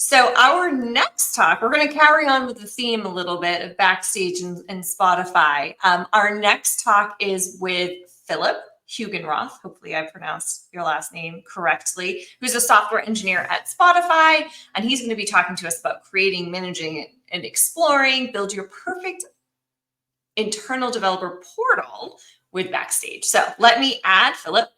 So our next talk, we're going to carry on with the theme a little bit of Backstage and Spotify. Our next talk is with Philip Hugenroth. Hopefully I pronounced your last name correctly, who's a software engineer at Spotify. And he's going to be talking to us about creating, managing, and exploring, build your perfect internal developer portal with Backstage. So let me add Philip.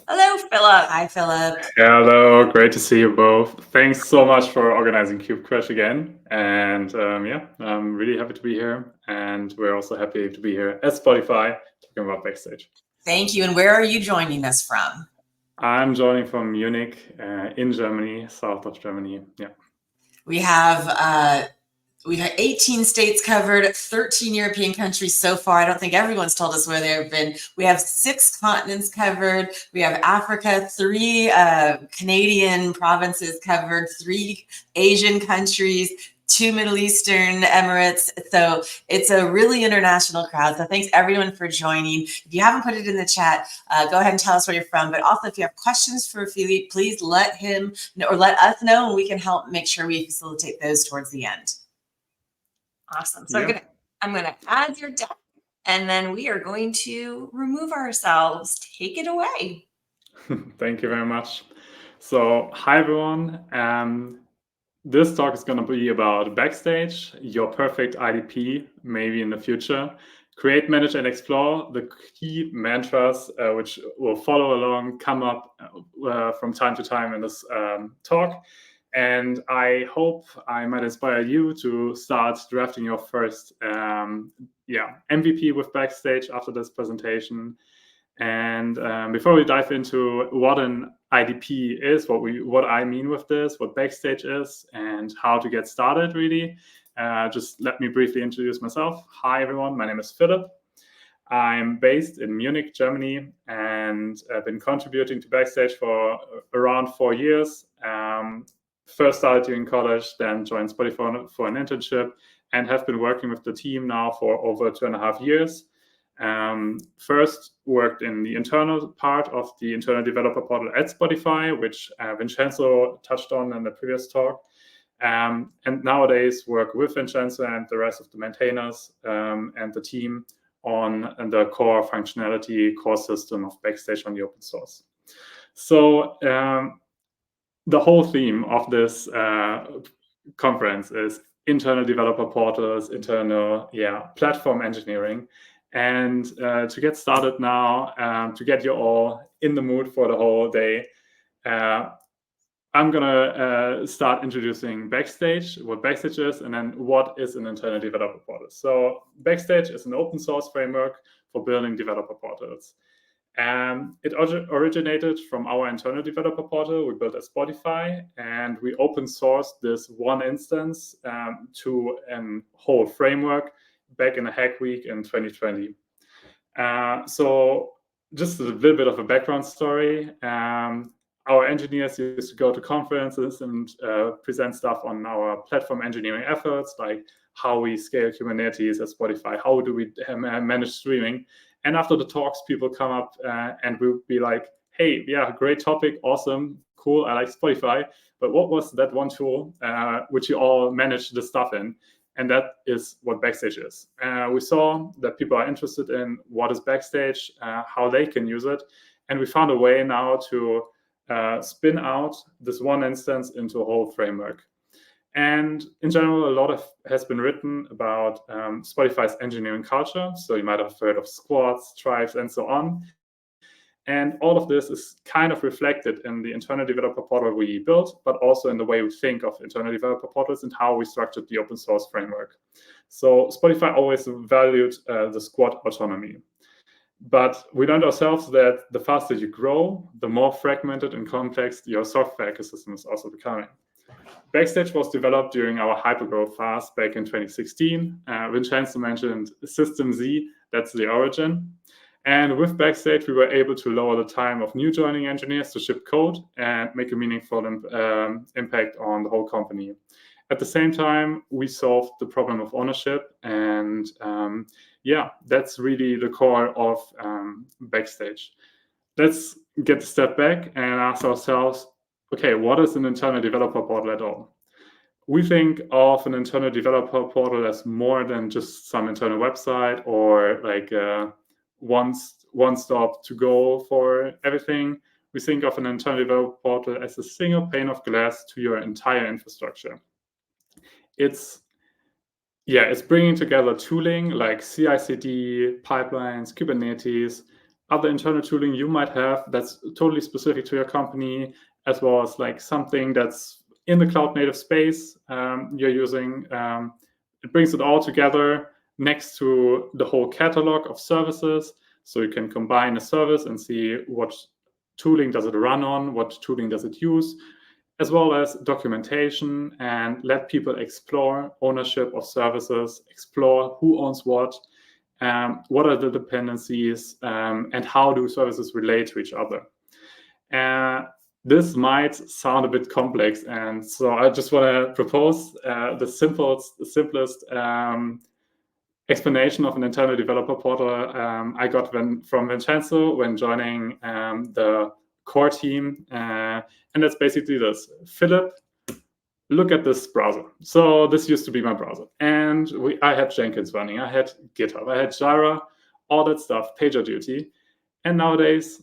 Hello, Philip. Hi, Philip. Hello, great to see you both. Thanks so much for organizing Cube Crash again. And yeah, I'm really happy to be here. And we're also happy to be here at Spotify talking about Backstage. Thank you. And where are you joining us from? I'm joining from Munich in Germany, south of Germany. Yeah. We've got 18 states covered, 13 European countries so far. I don't think everyone's told us where they've been. We have 6 continents covered. We have Africa, 3 Canadian provinces covered, 3 Asian countries, 2 Middle Eastern Emirates. So it's a really international crowd. So thanks everyone for joining. If you haven't put it in the chat, go ahead and tell us where you're from. But also if you have questions for Philippe, please let him know, or let us know, and we can help make sure we facilitate those towards the end. Awesome. So I'm gonna add your deck, and then we are going to remove ourselves. Take it away. Thank you very much. So hi everyone. This talk is going to be about Backstage, your perfect IDP, maybe in the future. Create, manage, and explore, the key mantras which will follow along, come up from time to time in this talk. And I hope I might inspire you to start drafting your first MVP with Backstage after this presentation. And before we dive into what an IDP is, what I mean with this, what Backstage is, and how to get started, really, just let me briefly introduce myself. Hi, everyone. My name is Philip. I'm based in Munich, Germany, and I've been contributing to Backstage for around 4 years. First started during college, then joined Spotify for an internship, and have been working with the team now for over 2.5 years. First worked in the internal part of the internal developer portal at Spotify, which Vincenzo touched on in the previous talk. And nowadays work with Vincenzo and the rest of the maintainers and the team on the core functionality, core system of Backstage on the open source. So the whole theme of this conference is internal developer portals, internal platform engineering. And to get started now, to get you all in the mood for the whole day, I'm going to start introducing Backstage, what Backstage is, and then what is an internal developer portal. So Backstage is an open source framework for building developer portals. It originated from our internal developer portal we built at Spotify, and we open sourced this one instance to a whole framework back in a hack week in 2020. So just a little bit of a background story. Our engineers used to go to conferences and present stuff on our platform engineering efforts, like how we scale Kubernetes at Spotify, how do we manage streaming. And after the talks, people come up and we'll be like, hey, yeah, great topic, awesome, cool, I like Spotify. But what was that one tool which you all managed the stuff in? And that is what Backstage is. We saw that people are interested in what is Backstage, how they can use it. And we found a way now to spin out this one instance into a whole framework. And in general, a lot has been written about Spotify's engineering culture. So you might have heard of squads, tribes, and so on. And all of this is kind of reflected in the internal developer portal we built, but also in the way we think of internal developer portals and how we structured the open source framework. So Spotify always valued the squad autonomy. But we learned ourselves that the faster you grow, the more fragmented and complex your software ecosystem is also becoming. Backstage was developed during our hypergrowth phase back in 2016. Vincenzo mentioned System Z, that's the origin. And with Backstage, we were able to lower the time of new joining engineers to ship code and make a meaningful impact on the whole company. At the same time, we solved the problem of ownership. And that's really the core of Backstage. Let's get a step back and ask ourselves, okay, what is an internal developer portal at all? we think of an internal developer portal as more than just some internal website or like a one stop to go for everything. We think of an internal developer portal as a single pane of glass to your entire infrastructure. It's bringing together tooling like CI/CD, pipelines, Kubernetes, other internal tooling you might have that's totally specific to your company, as well as like something that's in the cloud native space you're using. It brings it all together next to the whole catalog of services. So you can combine a service and see what tooling does it run on, what tooling does it use, as well as documentation, and let people explore ownership of services, explore who owns what are the dependencies, and how do services relate to each other. This might sound a bit complex, and so I just want to propose the simplest explanation of an internal developer portal I got from Vincenzo when joining the core team, and that's basically this. Philip, look at this browser. So this used to be my browser, and I had Jenkins running, I had GitHub, I had Jira, all that stuff, PagerDuty, and nowadays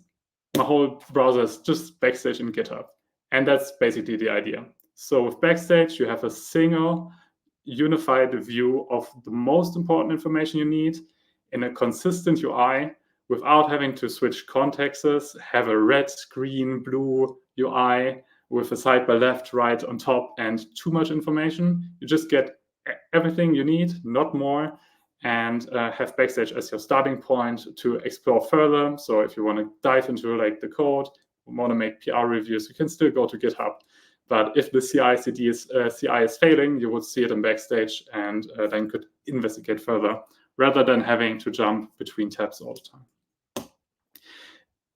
my whole browser is just Backstage and GitHub. And that's basically the idea. So with Backstage, you have a single unified view of the most important information you need in a consistent UI without having to switch contexts, have a red, green, blue UI with a sidebar left, right on top, and too much information. You just get everything you need, not more, and have Backstage as your starting point to explore further. So if you want to dive into like the code, want to make PR reviews, you can still go to GitHub. But if the CI is failing, you would see it in Backstage and then could investigate further rather than having to jump between tabs all the time.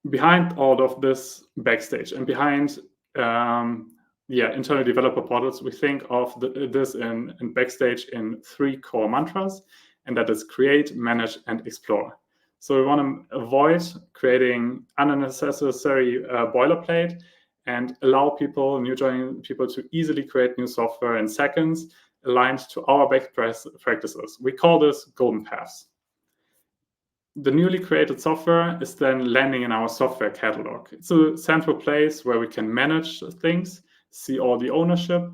Behind all of this Backstage and behind internal developer portals, we think of this in Backstage in 3 core mantras, and that is create, manage, and explore. So we want to avoid creating unnecessary boilerplate and allow new joining people to easily create new software in seconds aligned to our best practices. We call this golden paths. The newly created software is then landing in our software catalog. It's a central place where we can manage things, see all the ownership,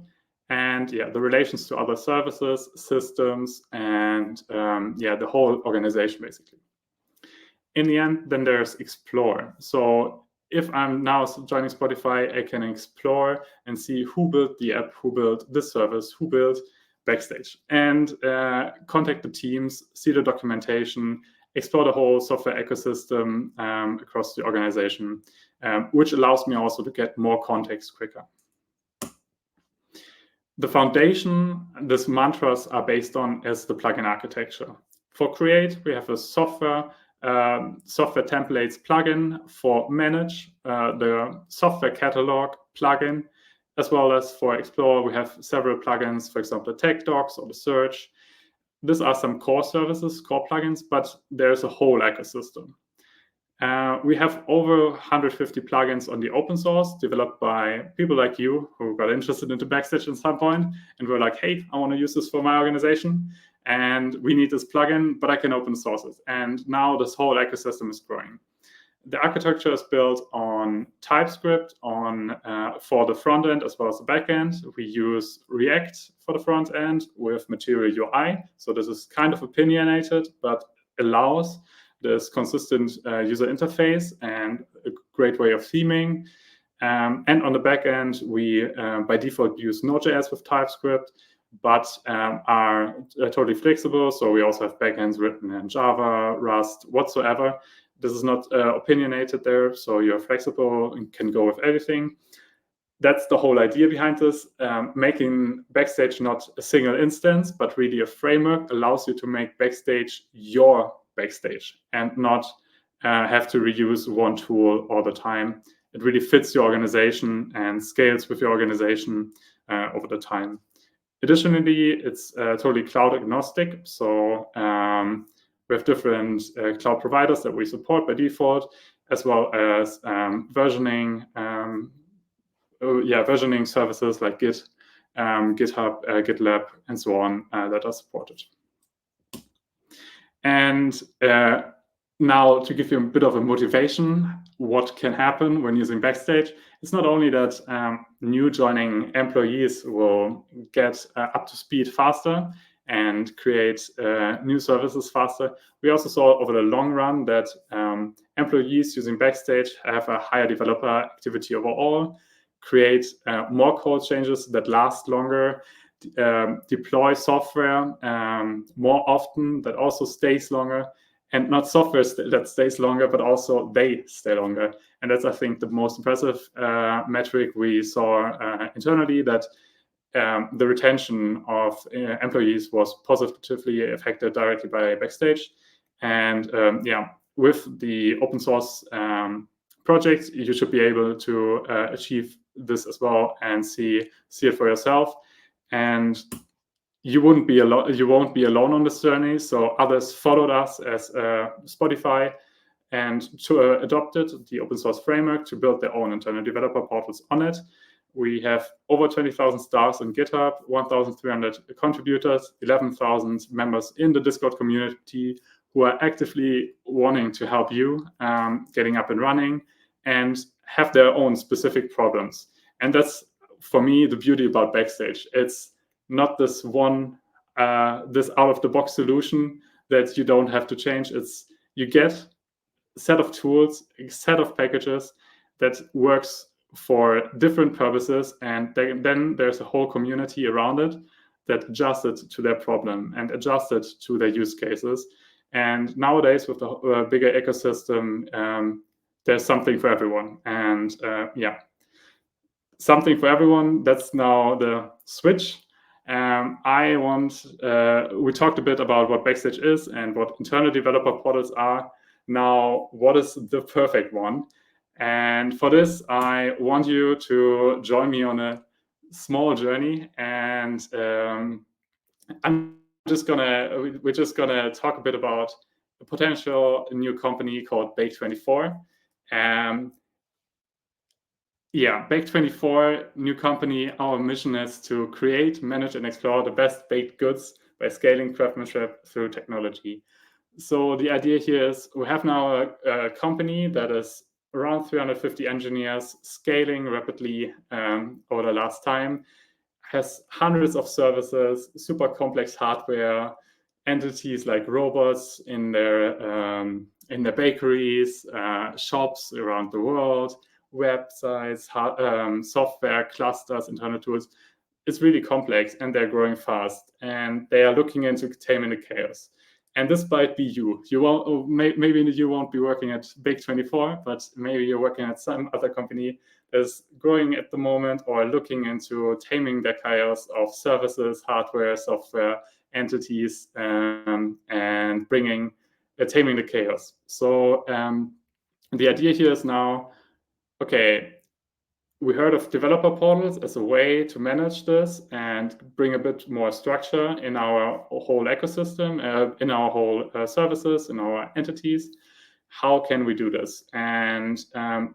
and the relations to other services, systems, and the whole organization basically. In the end, then there's explore. So if I'm now joining Spotify, I can explore and see who built the app, who built this service, who built Backstage, and contact the teams, see the documentation, explore the whole software ecosystem across the organization, which allows me also to get more context quicker. The foundation these mantras are based on is the plugin architecture. For create, we have a software templates plugin. For manage, the software catalog plugin, as well as for explore, we have several plugins, for example, tech docs or the search. These are some core services, core plugins, but there's a whole ecosystem. We have over 150 plugins on the open source developed by people like you who got interested into Backstage at some point and were like, hey, I want to use this for my organization and we need this plugin, but I can open source it. And now this whole ecosystem is growing. The architecture is built on TypeScript for the front end as well as the back end. We use React for the front end with Material UI. So this is kind of opinionated, but allows this consistent user interface and a great way of theming. And on the back end, we by default use Node.js with TypeScript, but are totally flexible. So we also have backends written in Java, Rust, whatsoever. This is not opinionated there, so you're flexible and can go with everything. That's the whole idea behind this. Making Backstage not a single instance, but really a framework allows you to make Backstage your Backstage and not have to reuse one tool all the time. It really fits your organization and scales with your organization over the time. Additionally, it's totally cloud agnostic. So we have different cloud providers that we support by default, as well as versioning services like Git GitHub, GitLab, and so on that are supported. And now to give you a bit of a motivation, what can happen when using Backstage, it's not only that new joining employees will get up to speed faster and create new services faster. We also saw over the long run that employees using Backstage have a higher developer activity overall, create more code changes that last longer, deploy software more often that also stays longer, and not software that stays longer, but also they stay longer. And that's, I think, the most impressive metric we saw internally, that the retention of employees was positively affected directly by Backstage. And yeah, with the open source projects, you should be able to achieve this as well and see it for yourself. And you won't be alone on this journey. So others followed us as Spotify and adopted the open source framework to build their own internal developer portals on it. We have over 20,000 stars on GitHub, 1,300 contributors, 11,000 members in the Discord community who are actively wanting to help you getting up and running and have their own specific problems. And that's, for me, the beauty about Backstage. It's not this one, this out-of-the-box solution that you don't have to change. It's you get a set of tools, a set of packages that works for different purposes, and then there's a whole community around it that adjusts it to their problem and adjusts it to their use cases. And nowadays, with the bigger ecosystem, there's something for everyone. And yeah, something for everyone, that's now the switch. We talked a bit about what Backstage is and what internal developer portals are. Now, what is the perfect one? And for this, I want you to join me on a small journey. And we're just gonna talk a bit about a potential new company called Bake24. Yeah, Bake24, new company. Our mission is to create, manage, and explore the best baked goods by scaling craftsmanship through technology. So the idea here is we have now a company that is around 350 engineers, scaling rapidly over the last time, has hundreds of services, super complex hardware, entities like robots in their bakeries, shops around the world, websites, software, clusters, internal tools. It's really complex, and they're growing fast, and they are looking into taming the chaos. And this might be you. Maybe you won't be working at Bake24, but maybe you're working at some other company that's growing at the moment or looking into taming the chaos of services, hardware, software, entities, and taming the chaos. So the idea here is now, okay, we heard of developer portals as a way to manage this and bring a bit more structure in our whole ecosystem, in our whole services, in our entities. How can we do this? And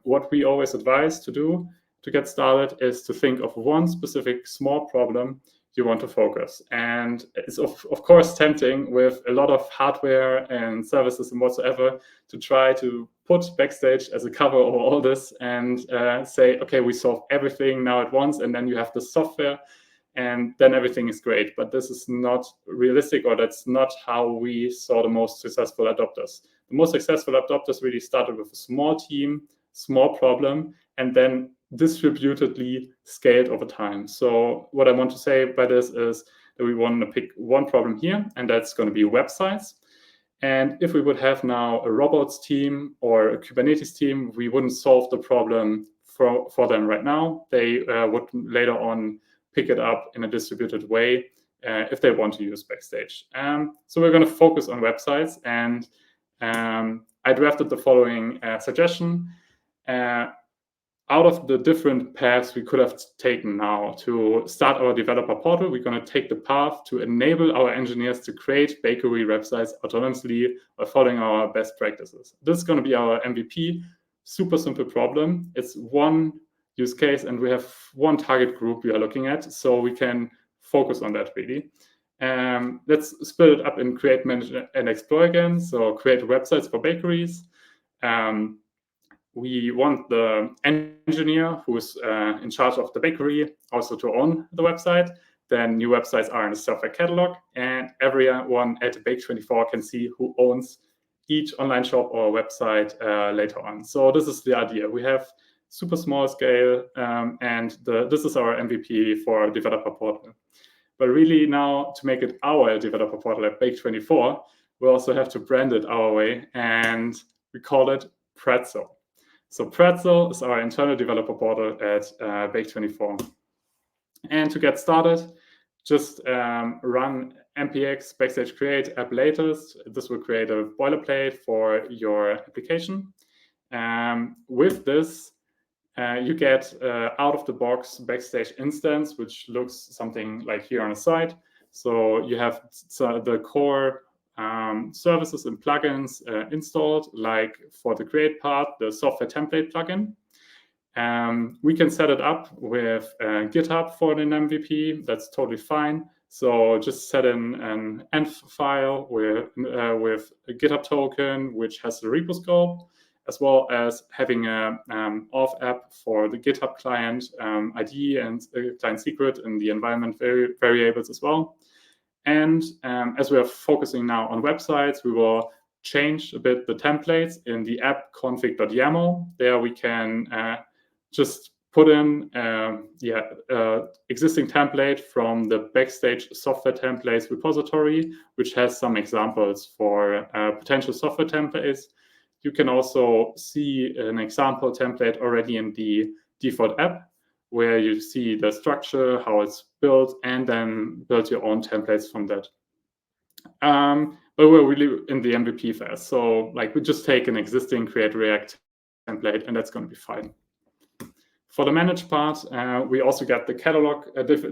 what we always advise to do to get started is to think of one specific small problem you want to focus. And it's of course tempting with a lot of hardware and services and whatsoever to try to put Backstage as a cover over all this and say, okay, we solve everything now at once, and then you have the software and then everything is great. But this is not realistic, or that's not how we saw the most successful adopters. The most successful adopters really started with a small team, small problem, and then distributedly scaled over time. So what I want to say by this is that we want to pick one problem here, and that's going to be websites. And if we would have now a robots team or a Kubernetes team, we wouldn't solve the problem for them right now. They would later on pick it up in a distributed way if they want to use Backstage. So we're going to focus on websites, and I drafted the following suggestion. Out of the different paths we could have taken now to start our developer portal, we're going to take the path to enable our engineers to create bakery websites autonomously by following our best practices. This is going to be our MVP. Super simple problem. It's one use case, and we have one target group we are looking at, so we can focus on that really. Let's split it up in create, manage, and explore again. So create websites for bakeries. We want the engineer who's in charge of the bakery also to own the website. Then new websites are in the software catalog, and everyone at Bake24 can see who owns each online shop or website later on. So this is the idea. We have super small scale, and this is our MVP for developer portal. But really now, to make it our developer portal at Bake24, we also have to brand it our way, and we call it Pretzel. So Pretzel is our internal developer portal at Bake24. And to get started, just run npx backstage create app latest. This will create a boilerplate for your application. With this, you get out of the box Backstage instance, which looks something like here on the side. So you have the core services and plugins installed, like for the create part, the software template plugin. We can set it up with GitHub for an MVP. That's totally fine. So just set in an env file with a GitHub token, which has the repo scope, as well as having a auth app for the GitHub client ID and client secret in the environment variables as well. And as we are focusing now on websites, we will change a bit the templates in the app config.yaml. There we can just put in existing template from the Backstage software templates repository, which has some examples for potential software templates. You can also see an example template already in the default app, where you see the structure, how it's built, and then build your own templates from that. But we're really in the MVP phase. So like we just take an existing create React template, and that's going to be fine. For the manage part, we also get the catalog,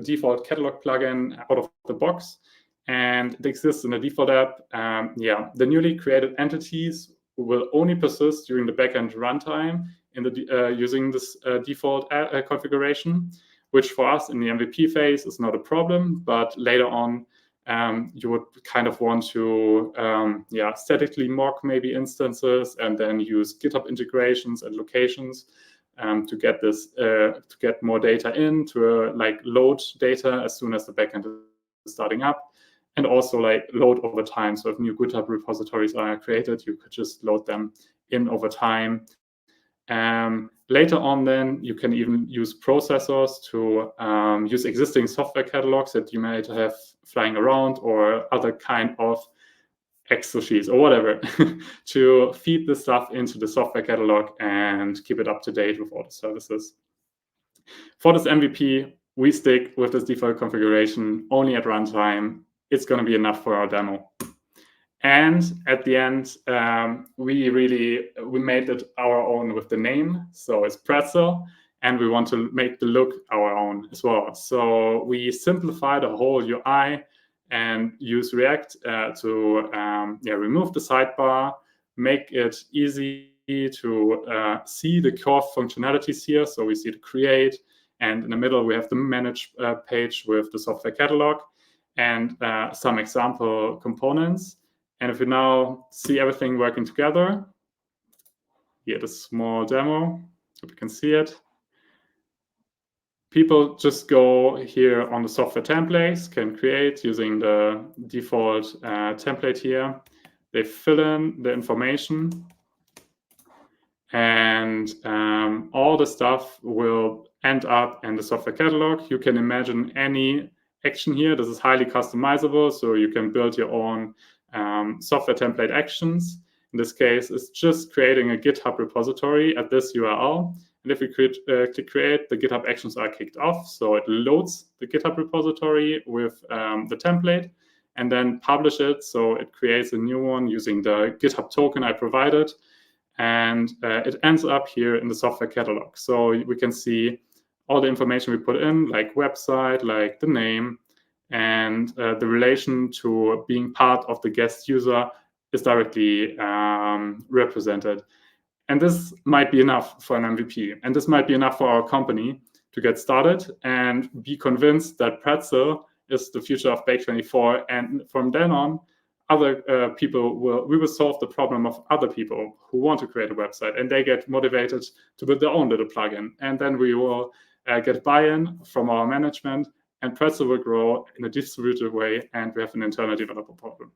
default catalog plugin out of the box, and it exists in the default app. The newly created entities will only persist during the backend runtime in the using this default configuration, which for us in the MVP phase is not a problem, but later on you would kind of want to statically mock maybe instances and then use GitHub integrations and locations to get this to get more data in, to like load data as soon as the backend is starting up. And also like load over time. So if new GitHub repositories are created, you could just load them in over time. Later on then, you can even use processors to use existing software catalogs that you might have flying around or other kind of Excel sheets or whatever to feed the stuff into the software catalog and keep it up to date with all the services. For this MVP, we stick with this default configuration only at runtime. It's going to be enough for our demo. And at the end, we made it our own with the name. So it's Pretzel, and we want to make the look our own as well. So we simplify the whole UI and use React to remove the sidebar, make it easy to see the core functionalities here. So we see the create, and in the middle we have the manage page with the software catalog and some example components. And if you now see everything working together, here the small demo, hope you can see it. People just go here on the software templates, can create using the default template here. They fill in the information, and all the stuff will end up in the software catalog. You can imagine any action here. This is highly customizable, so you can build your own software template actions. In this case, it's just creating a GitHub repository at this URL. And if we click create, the GitHub actions are kicked off. So it loads the GitHub repository with the template and then publish it. So it creates a new one using the GitHub token I provided. And it ends up here in the software catalog. So we can see all the information we put in, like website, like the name, and the relation to being part of the guest user is directly represented. And this might be enough for an MVP. And this might be enough for our company to get started and be convinced that Pretzel is the future of Bake24. And from then on, other people we will solve the problem of other people who want to create a website, and they get motivated to build their own little plugin. And then we will get buy-in from our management, and Pretzel will grow in a distributed way, and we have an internal developer portal.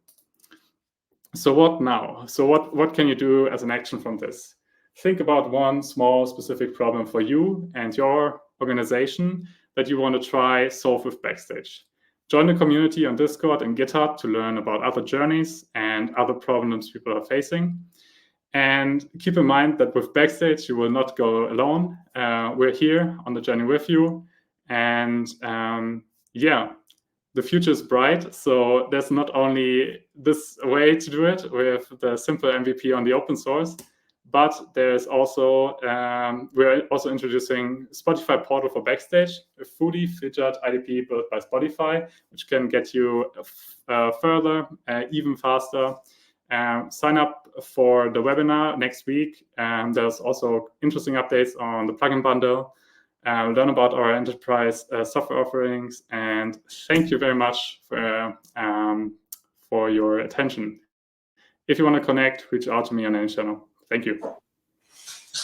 So what now? So what can you do as an action from this? Think about one small specific problem for you and your organization that you want to try solve with Backstage. Join the community on Discord and GitHub to learn about other journeys and other problems people are facing. And keep in mind that with Backstage, you will not go alone. We're here on the journey with you. And yeah, the future is bright. So there's not only this way to do it with the simple MVP on the open source, but there's also, we're also introducing Spotify portal for Backstage, a fully featured IDP built by Spotify, which can get you further, even faster. Sign up for the webinar next week. There's also interesting updates on the plugin bundle. Learn about our enterprise software offerings, and thank you very much for your attention. If you want to connect, reach out to me on any channel. Thank you.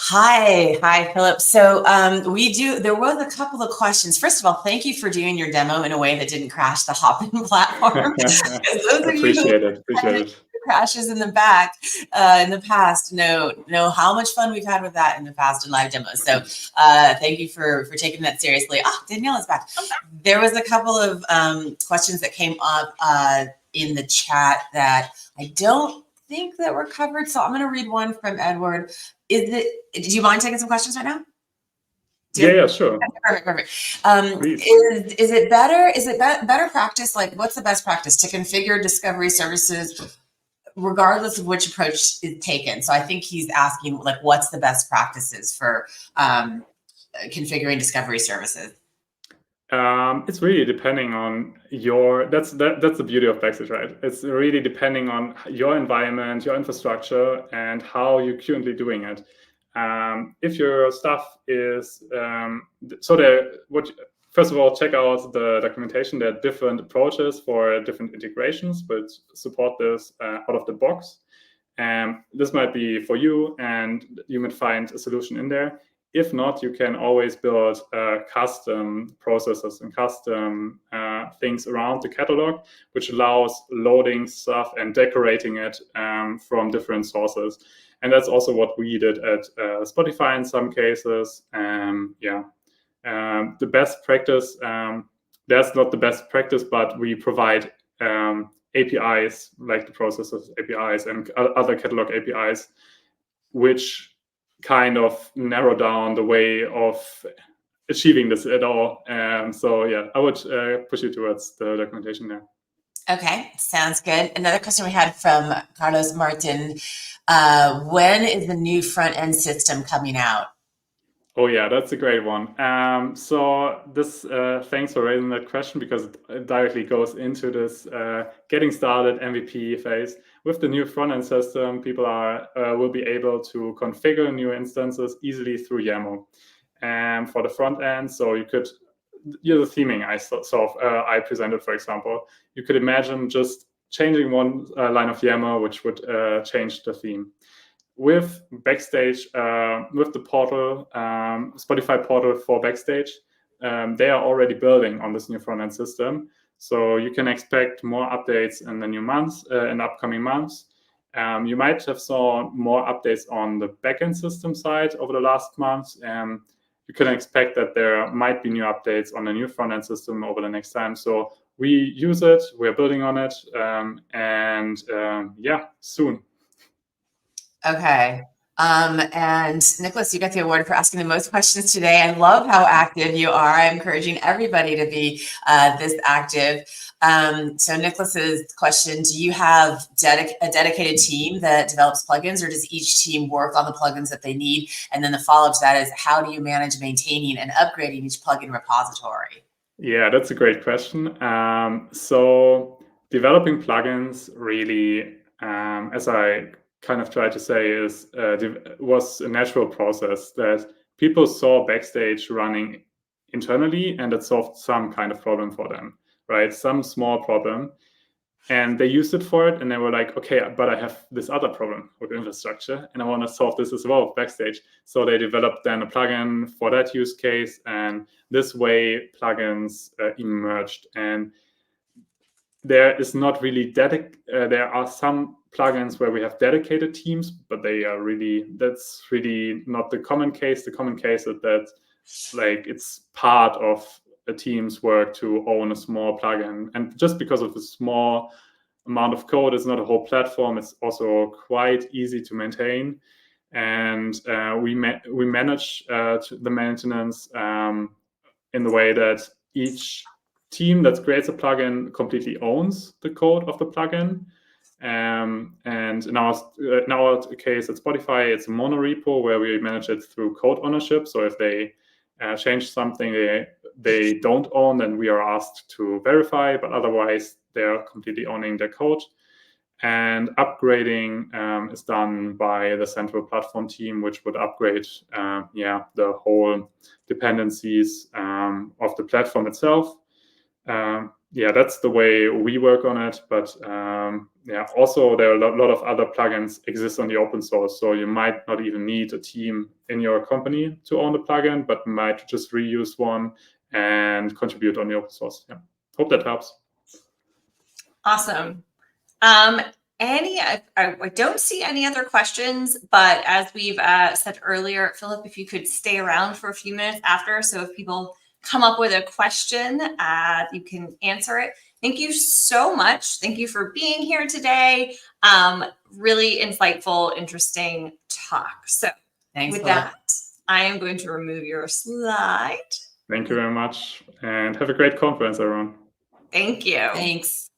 Hi, Philip. So there was a couple of questions. First of all, thank you for doing your demo in a way that didn't crash the Hopin platform. Appreciate it. Crashes in the back in the past know how much fun we've had with that in the past in live demos. So thank you for taking that seriously. Danielle is back. There was a couple of questions that came up in the chat that I don't think that were covered. So I'm going to read one from Edward. Do you mind taking some questions right now? Yeah, sure. Perfect. Is it better practice? Like, what's the best practice to configure discovery services regardless of which approach is taken? So I think he's asking, like, what's the best practices for configuring discovery services? It's really depending on that's the beauty of Backstage, right? It's really depending on your environment, your infrastructure, and how you're currently doing it. If your stuff is first of all, check out the documentation. There are different approaches for different integrations, but support this out of the box. This might be for you, and you might find a solution in there. If not, you can always build custom processes and custom things around the catalog, which allows loading stuff and decorating it from different sources. And that's also what we did at Spotify in some cases. The best practice, that's not the best practice, but we provide APIs, like the processes APIs and other catalog APIs, which kind of narrow down the way of achieving this at all. So yeah, I would push you towards the documentation there. Okay, sounds good. Another question we had from Carlos Martin. When is the new front end system coming out? Oh yeah, that's a great one. So this, thanks for raising that question, because it directly goes into this getting started MVP phase. With the new front-end system, people will be able to configure new instances easily through YAML. And for the front end, so you could use the theming I presented, for example. You could imagine just changing one line of YAML, which would change the theme. With Backstage, with the portal, Spotify portal for Backstage, they are already building on this new front-end system. So you can expect more updates in the new months, in upcoming months. You might have saw more updates on the backend system side over the last months. You can expect that there might be new updates on the new front-end system over the next time. So we use it, we're building on it, yeah, soon. Okay. And Nicholas, you got the award for asking the most questions today. I love how active you are. I'm encouraging everybody to be this active. So Nicholas's question, do you have a dedicated team that develops plugins, or does each team work on the plugins that they need? And then the follow-up to that is, how do you manage maintaining and upgrading each plugin repository? Yeah, that's a great question. So developing plugins really, as I kind of try to say is was a natural process that people saw Backstage running internally, and it solved some kind of problem for them, right? Some small problem. And they used it for it, and they were like, okay, but I have this other problem with infrastructure, and I want to solve this as well with Backstage. So they developed then a plugin for that use case, and this way plugins emerged. And there is not really there are some plugins where we have dedicated teams, but that's really not the common case. The common case is that like it's part of a team's work to own a small plugin, and just because of the small amount of code, it's not a whole platform. It's also quite easy to maintain, and we manage the maintenance in the way that each team that creates a plugin completely owns the code of the plugin. And in our case at Spotify, it's a monorepo where we manage it through code ownership. So if they change something they don't own, then we are asked to verify, but otherwise they're completely owning their code. And upgrading is done by the central platform team, which would upgrade the whole dependencies of the platform itself. That's the way we work on it. But also there are a lot of other plugins exist on the open source. So you might not even need a team in your company to own the plugin, but might just reuse one and contribute on the open source. Yeah. Hope that helps. Awesome. I don't see any other questions, but as we've said earlier, Philip, if you could stay around for a few minutes after, so if people come up with a question, you can answer it. Thank you so much. Thank you for being here today. Really insightful, interesting talk. So Thanks, with Philip. that, I am going to remove your slide. Thank you very much, and have a great conference, everyone. Thank you. Thanks.